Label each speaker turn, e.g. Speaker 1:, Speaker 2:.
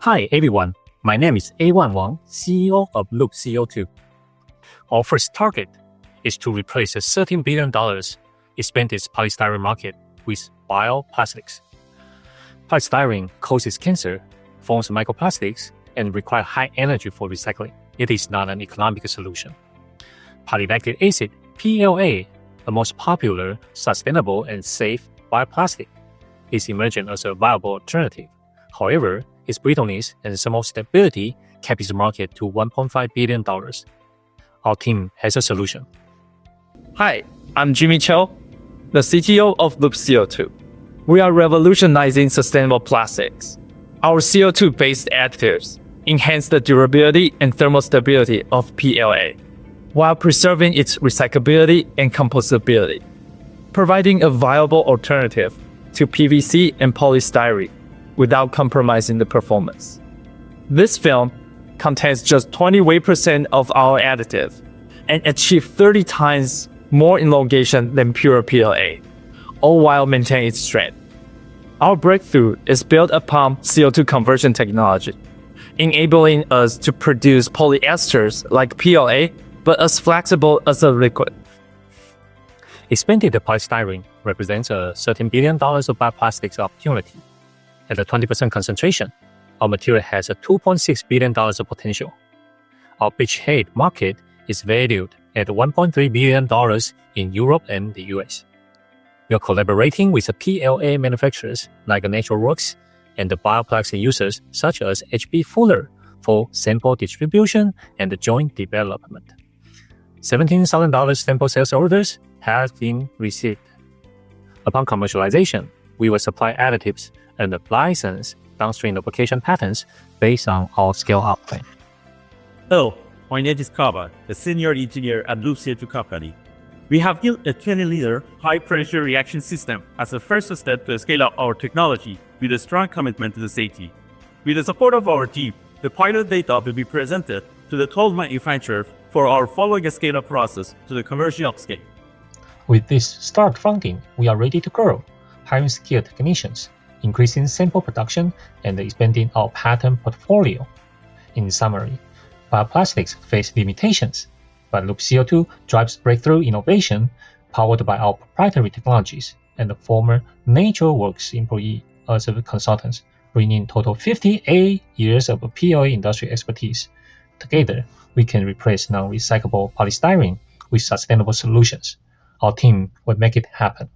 Speaker 1: Hi everyone, my name is A1 Wang, CEO of Loop CO2. Our first target is to replace the $13 billion expensive polystyrene market with bioplastics. Polystyrene causes cancer, forms microplastics, and requires high energy for recycling. It is not an economic solution. Polylactic acid, PLA, the most popular, sustainable, and safe bioplastic, is emerging as a viable alternative. However, its brittleness and small stability kept its market to $1.5 billion. Our team has a solution.
Speaker 2: Hi, I'm Jimmy Cho, the CTO of Loop CO2. We are revolutionizing sustainable plastics. Our CO2-based additives enhance the durability and thermal stability of PLA, while preserving its recyclability and compostability, providing a viable alternative to PVC and polystyrene without compromising the performance. This film contains just 20 weight % of our additive and achieves 30 times more elongation than pure PLA, all while maintaining its strength. Our breakthrough is built upon CO2 conversion technology, enabling us to produce polyesters like PLA, but as flexible as a liquid.
Speaker 1: Expanded polystyrene represents a $13 billion of bioplastics opportunity. At a 20% concentration, our material has a $2.6 billion of potential. Our beachhead market is valued at $1.3 billion in Europe and the US. We are collaborating with the PLA manufacturers like NaturalWorks and the bioplastic users such as H.B. Fuller for sample distribution and joint development. $17,000 sample sales orders have been received. Upon commercialization, we will supply additives and license downstream application patents based on our scale-up plan.
Speaker 3: Hello, my name is Kaba, the senior engineer at Loop CO2 company. We have built a 20-liter high-pressure reaction system as a first step to scale up our technology with a strong commitment to the safety. With the support of our team, the pilot data will be presented to the 12 manufacturers for our following scale-up process to the commercial scale.
Speaker 1: With this start funding, we are ready to grow, hiring skilled technicians, increasing sample production, and expanding our patent portfolio. In summary, bioplastics face limitations, but Loop CO2 drives breakthrough innovation powered by our proprietary technologies and the former NaturalWorks employee as a consultants, bringing total 58 years of PLA industry expertise. Together, we can replace non-recyclable polystyrene with sustainable solutions. Our team will make it happen.